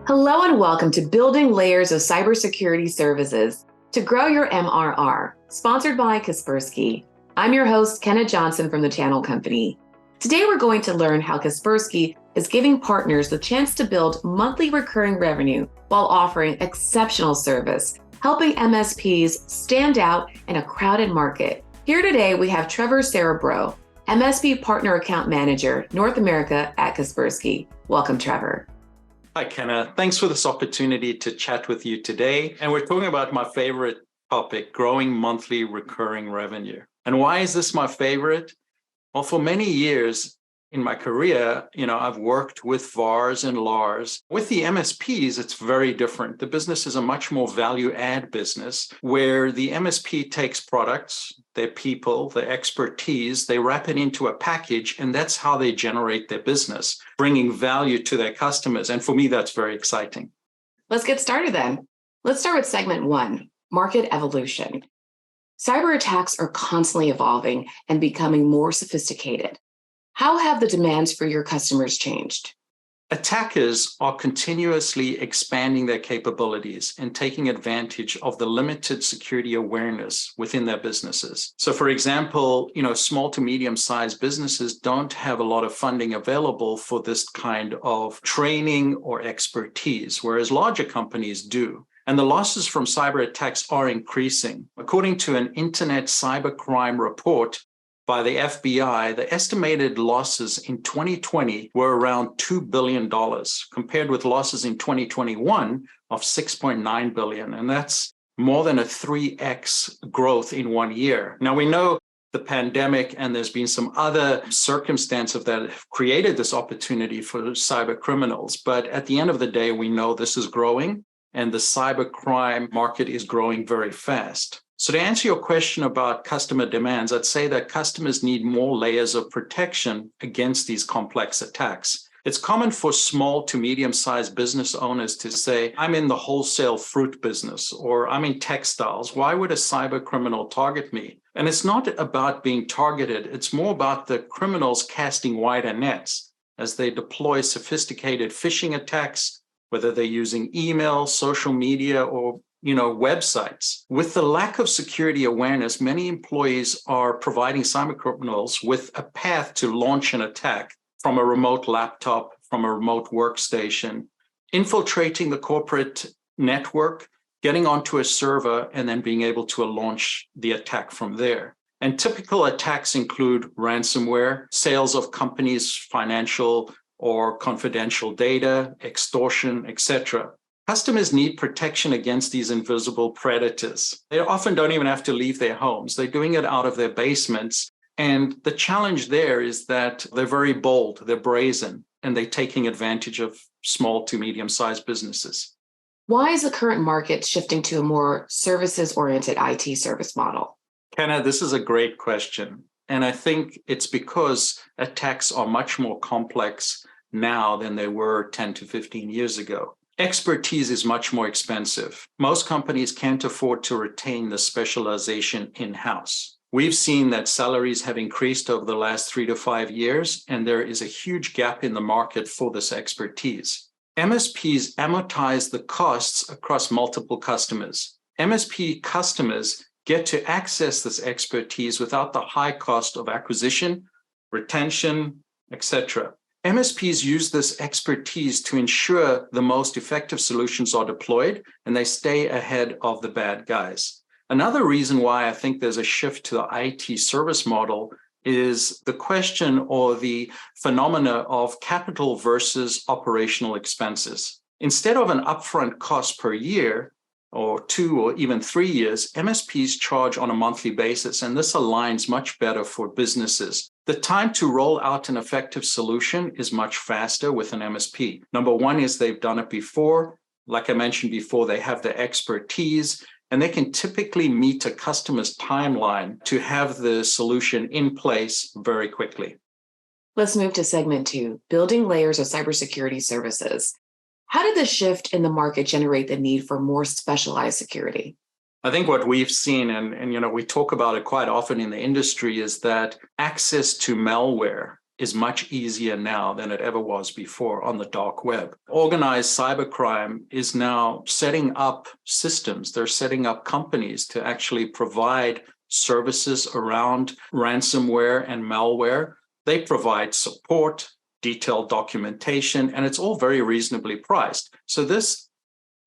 Hello and welcome to Building Layers of Cybersecurity Services to Grow Your MRR, sponsored by Kaspersky. I'm your host, Kenna Johnson from the Channel Company. Today we're going to learn how Kaspersky is giving partners the chance to build monthly recurring revenue while offering exceptional service, helping MSPs stand out in a crowded market. Here today we have Trevor Cerebro, MSP Partner Account Manager, North America at Kaspersky. Welcome, Trevor. Hi, Kenna. Thanks for this opportunity to chat with you today. And we're talking about my favorite topic, growing monthly recurring revenue. And why is this my favorite? Well, for many years in my career, I've worked with VARs and LARs. With the MSPs, it's very different. The business is a much more value-add business where the MSP takes products, their people, their expertise, they wrap it into a package, and that's how they generate their business, bringing value to their customers. And for me, that's very exciting. Let's get started then. Let's start with segment 1, market evolution. Cyber attacks are constantly evolving and becoming more sophisticated. How have the demands for your customers changed? Attackers are continuously expanding their capabilities and taking advantage of the limited security awareness within their businesses. So for example, small to medium-sized businesses don't have a lot of funding available for this kind of training or expertise, whereas larger companies do. And the losses from cyber attacks are increasing. According to an internet cybercrime report by the FBI, the estimated losses in 2020 were around $2 billion, compared with losses in 2021 of $6.9 billion. And that's more than a 3x growth in 1 year. Now, we know the pandemic and there's been some other circumstances that have created this opportunity for cyber criminals. But at the end of the day, we know this is growing and the cybercrime market is growing very fast. So to answer your question about customer demands, I'd say that customers need more layers of protection against these complex attacks. It's common for small to medium-sized business owners to say, I'm in the wholesale fruit business, or I'm in textiles. Why would a cyber criminal target me? And it's not about being targeted. It's more about the criminals casting wider nets as they deploy sophisticated phishing attacks, whether they're using email, social media, or websites. With the lack of security awareness, many employees are providing cybercriminals with a path to launch an attack from a remote laptop, from a remote workstation, infiltrating the corporate network, getting onto a server, and then being able to launch the attack from there. And typical attacks include ransomware, sales of companies' financial or confidential data, extortion, etc. Customers need protection against these invisible predators. They often don't even have to leave their homes. They're doing it out of their basements. And the challenge there is that they're very bold, they're brazen, and they're taking advantage of small to medium-sized businesses. Why is the current market shifting to a more services-oriented IT service model? Kenna, this is a great question. And I think it's because attacks are much more complex now than they were 10 to 15 years ago. Expertise is much more expensive. Most companies can't afford to retain the specialization in-house. We've seen that salaries have increased over the last 3 to 5 years, and there is a huge gap in the market for this expertise. MSPs amortize the costs across multiple customers. MSP customers get to access this expertise without the high cost of acquisition, retention, etc. MSPs use this expertise to ensure the most effective solutions are deployed and they stay ahead of the bad guys. Another reason why I think there's a shift to the IT service model is the question or the phenomena of capital versus operational expenses. Instead of an upfront cost per year, or 2 or even 3 years, MSPs charge on a monthly basis, and this aligns much better for businesses. The time to roll out an effective solution is much faster with an MSP. Number one is they've done it before. Like I mentioned before, they have the expertise, and they can typically meet a customer's timeline to have the solution in place very quickly. Let's move to segment 2, building layers of cybersecurity services. How did the shift in the market generate the need for more specialized security? I think what we've seen, and we talk about it quite often in the industry, is that access to malware is much easier now than it ever was before on the dark web. Organized cybercrime is now setting up systems. They're setting up companies to actually provide services around ransomware and malware. They provide support, detailed documentation, and it's all very reasonably priced. So this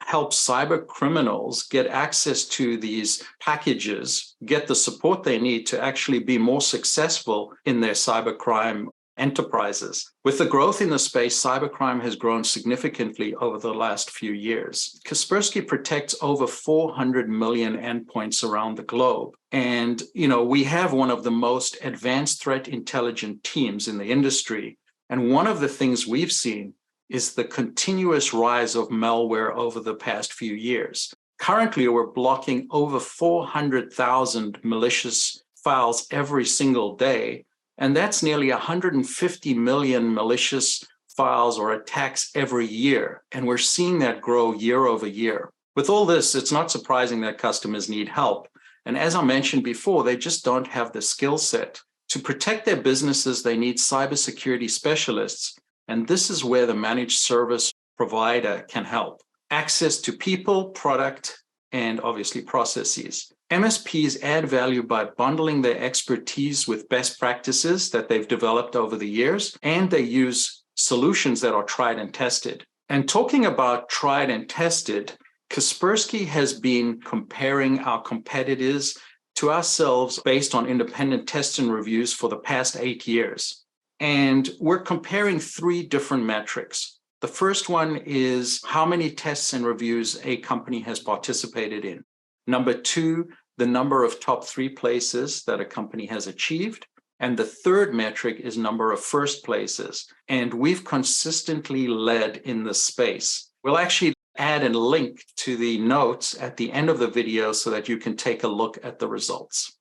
helps cyber criminals get access to these packages, get the support they need to actually be more successful in their cybercrime enterprises. With the growth in the space, cybercrime has grown significantly over the last few years. Kaspersky protects over 400 million endpoints around the globe. And, we have one of the most advanced threat intelligence teams in the industry. And one of the things we've seen is the continuous rise of malware over the past few years. Currently, we're blocking over 400,000 malicious files every single day. And that's nearly 150 million malicious files or attacks every year. And we're seeing that grow year over year. With all this, it's not surprising that customers need help. And as I mentioned before, they just don't have the skill set. To protect their businesses, they need cybersecurity specialists. And this is where the managed service provider can help. Access to people, product, and obviously processes. MSPs add value by bundling their expertise with best practices that they've developed over the years, and they use solutions that are tried and tested. And talking about tried and tested, Kaspersky has been comparing our competitors to ourselves based on independent tests and reviews for the past 8 years. And we're comparing 3 different metrics. The first one is how many tests and reviews a company has participated in. Number 2, the number of top 3 places that a company has achieved. And the third metric is number of first places. And we've consistently led in this space. We'll actually add a link to the notes at the end of the video so that you can take a look at the results.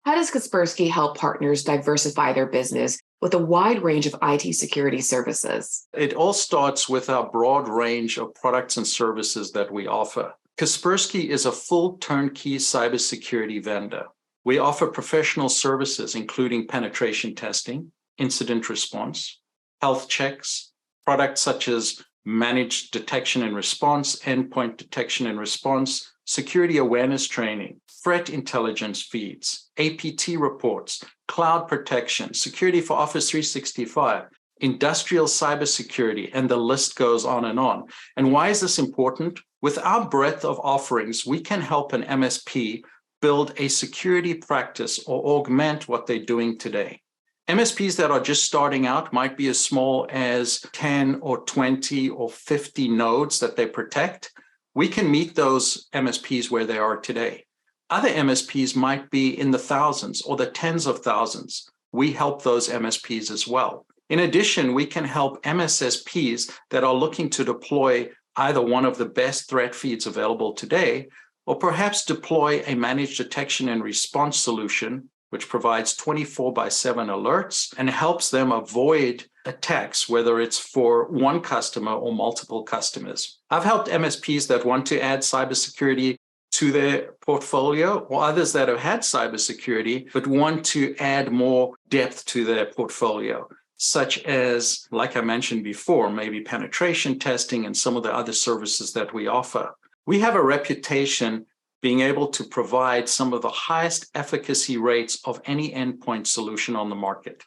How does Kaspersky help partners diversify their business with a wide range of IT security services? It all starts with our broad range of products and services that we offer. Kaspersky is a full turnkey cybersecurity vendor. We offer professional services, including penetration testing, incident response, health checks, products such as managed detection and response, endpoint detection and response, security awareness training, threat intelligence feeds, APT reports, cloud protection, security for Office 365, industrial cybersecurity, and the list goes on and on. And why is this important? With our breadth of offerings, we can help an MSP build a security practice or augment what they're doing today. MSPs that are just starting out might be as small as 10 or 20 or 50 nodes that they protect. We can meet those MSPs where they are today. Other MSPs might be in the thousands or the tens of thousands. We help those MSPs as well. In addition, we can help MSSPs that are looking to deploy either one of the best threat feeds available today, or perhaps deploy a managed detection and response solution, which provides 24/7 alerts and helps them avoid attacks, whether it's for one customer or multiple customers. I've helped MSPs that want to add cybersecurity to their portfolio, or others that have had cybersecurity but want to add more depth to their portfolio, such as, like I mentioned before, maybe penetration testing and some of the other services that we offer. We have a reputation being able to provide some of the highest efficacy rates of any endpoint solution on the market.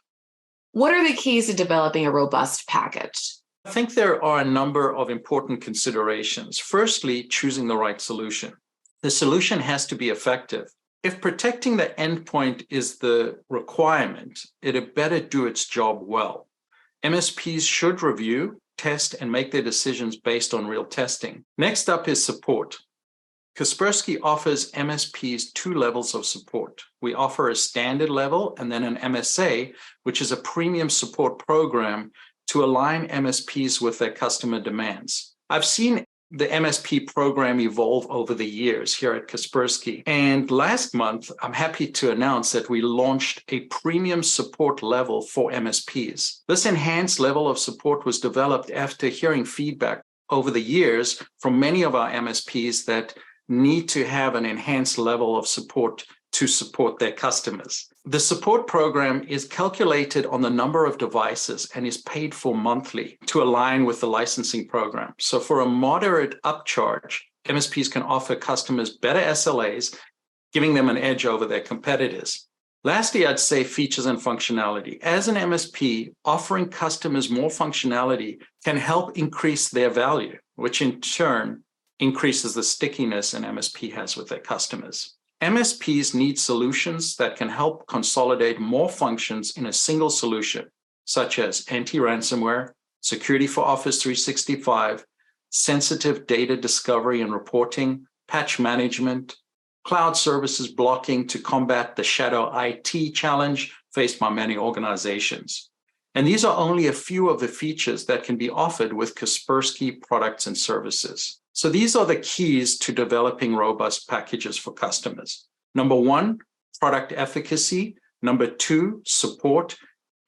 What are the keys to developing a robust package? I think there are a number of important considerations. Firstly, choosing the right solution. The solution has to be effective. If protecting the endpoint is the requirement, it had better do its job well. MSPs should review, test, and make their decisions based on real testing. Next up is support. Kaspersky offers MSPs 2 levels of support. We offer a standard level and then an MSA, which is a premium support program to align MSPs with their customer demands. I've seen the MSP program evolve over the years here at Kaspersky. And last month, I'm happy to announce that we launched a premium support level for MSPs. This enhanced level of support was developed after hearing feedback over the years from many of our MSPs that need to have an enhanced level of support to support their customers. The support program is calculated on the number of devices and is paid for monthly to align with the licensing program. So for a moderate upcharge, MSPs can offer customers better SLAs, giving them an edge over their competitors. Lastly, I'd say features and functionality. As an MSP, offering customers more functionality can help increase their value, which in turn increases the stickiness an MSP has with their customers. MSPs need solutions that can help consolidate more functions in a single solution, such as anti-ransomware, security for Office 365, sensitive data discovery and reporting, patch management, cloud services blocking to combat the shadow IT challenge faced by many organizations. And these are only a few of the features that can be offered with Kaspersky products and services. So these are the keys to developing robust packages for customers. Number one, product efficacy. Number two, support.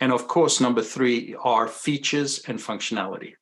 And of course, number three are features and functionality.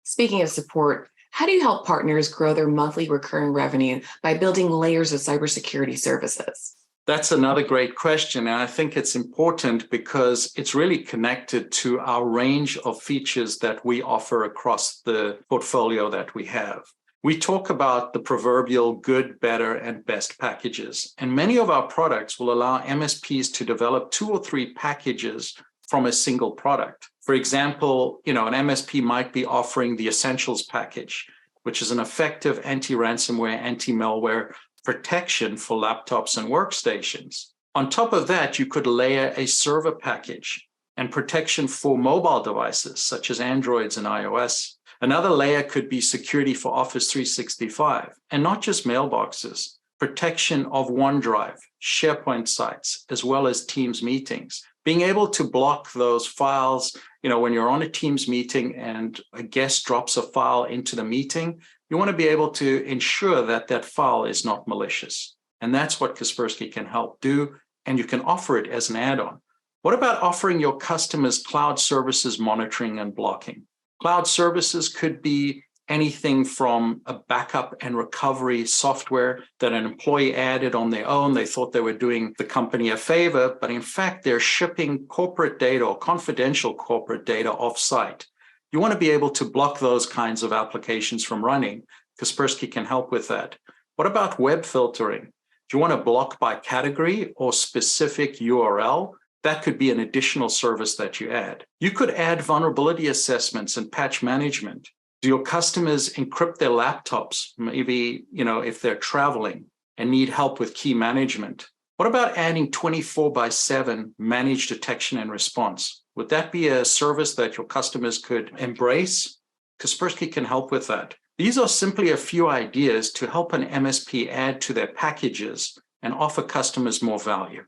Speaking of support, how do you help partners grow their monthly recurring revenue by building layers of cybersecurity services? That's another great question. And I think it's important because it's really connected to our range of features that we offer across the portfolio that we have. We talk about the proverbial good, better, and best packages. And many of our products will allow MSPs to develop 2 or 3 packages from a single product. For example, an MSP might be offering the Essentials package, which is an effective anti-ransomware, anti-malware protection for laptops and workstations. On top of that, you could layer a server package and protection for mobile devices, such as Androids and iOS. Another layer could be security for Office 365, and not just mailboxes, protection of OneDrive, SharePoint sites, as well as Teams meetings. Being able to block those files, when you're on a Teams meeting and a guest drops a file into the meeting, you want to be able to ensure that that file is not malicious. And that's what Kaspersky can help do, and you can offer it as an add-on. What about offering your customers cloud services monitoring and blocking? Cloud services could be anything from a backup and recovery software that an employee added on their own. They thought they were doing the company a favor, but in fact, they're shipping corporate data or confidential corporate data off-site. You want to be able to block those kinds of applications from running. Kaspersky can help with that. What about web filtering? Do you want to block by category or specific URL? That could be an additional service that you add. You could add vulnerability assessments and patch management. Do your customers encrypt their laptops? Maybe, if they're traveling and need help with key management. What about adding 24/7 managed detection and response? Would that be a service that your customers could embrace? Kaspersky can help with that. These are simply a few ideas to help an MSP add to their packages and offer customers more value.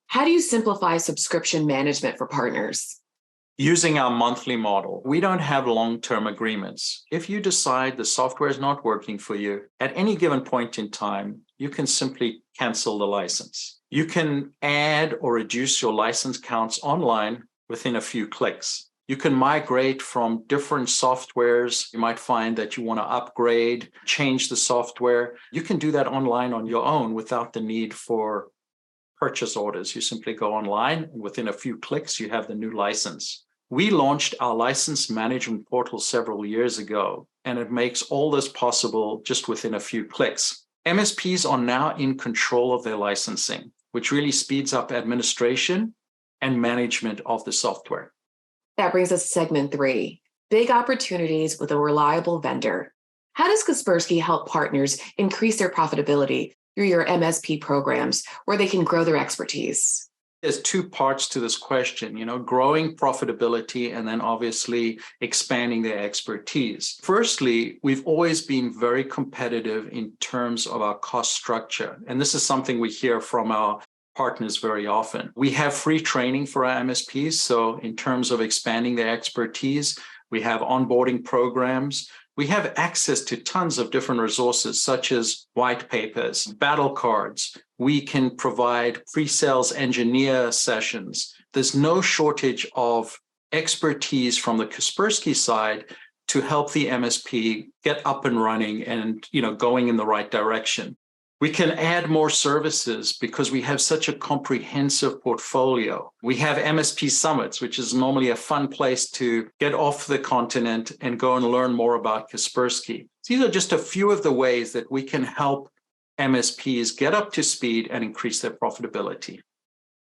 How do you simplify subscription management for partners? Using our monthly model, we don't have long-term agreements. If you decide the software is not working for you, at any given point in time, you can simply cancel the license. You can add or reduce your license counts online within a few clicks. You can migrate from different softwares. You might find that you want to upgrade, change the software. You can do that online on your own without the need for purchase orders. You simply go online, and within a few clicks, you have the new license. We launched our license management portal several years ago, and it makes all this possible just within a few clicks. MSPs are now in control of their licensing, which really speeds up administration and management of the software. That brings us to segment 3, big opportunities with a reliable vendor. How does Kaspersky help partners increase their profitability through your MSP programs where they can grow their expertise? There's 2 parts to this question, growing profitability and then obviously expanding their expertise. Firstly, we've always been very competitive in terms of our cost structure. And this is something we hear from our partners very often. We have free training for our MSPs. So in terms of expanding their expertise, we have onboarding programs. We have access to tons of different resources, such as white papers, battle cards. We can provide pre-sales engineer sessions. There's no shortage of expertise from the Kaspersky side to help the MSP get up and running and going in the right direction. We can add more services because we have such a comprehensive portfolio. We have MSP summits, which is normally a fun place to get off the continent and go and learn more about Kaspersky. These are just a few of the ways that we can help MSPs get up to speed and increase their profitability.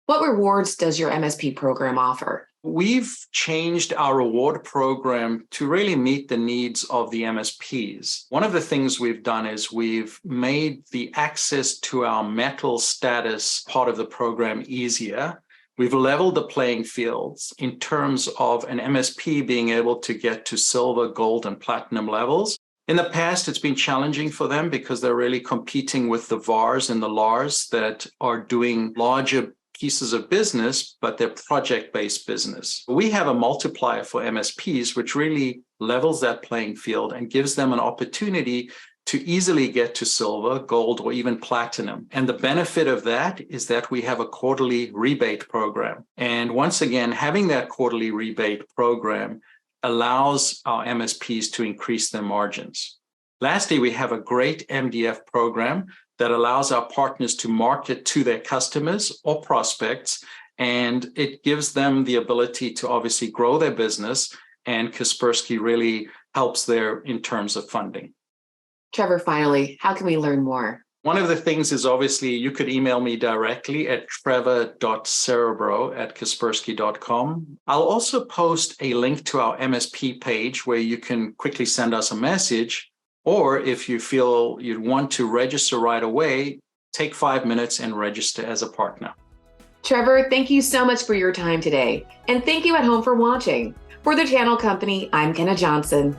What rewards does your MSP program offer? We've changed our reward program to really meet the needs of the MSPs. One of the things we've done is we've made the access to our metal status part of the program easier. We've leveled the playing fields in terms of an MSP being able to get to silver, gold, and platinum levels. In the past, it's been challenging for them because they're really competing with the VARs and the LARs that are doing larger pieces of business, but they're project-based business. We have a multiplier for MSPs, which really levels that playing field and gives them an opportunity to easily get to silver, gold, or even platinum. And the benefit of that is that we have a quarterly rebate program. And once again, having that quarterly rebate program allows our MSPs to increase their margins. Lastly, we have a great MDF program that allows our partners to market to their customers or prospects, and it gives them the ability to obviously grow their business, and Kaspersky really helps there in terms of funding. Trevor, finally, how can we learn more? One of the things is obviously you could email me directly at trevor.cerebro@kaspersky.com. I'll also post a link to our MSP page where you can quickly send us a message. Or if you feel you'd want to register right away, take 5 minutes and register as a partner. Trevor, thank you so much for your time today. And thank you at home for watching. For the Channel Company, I'm Kenna Johnson.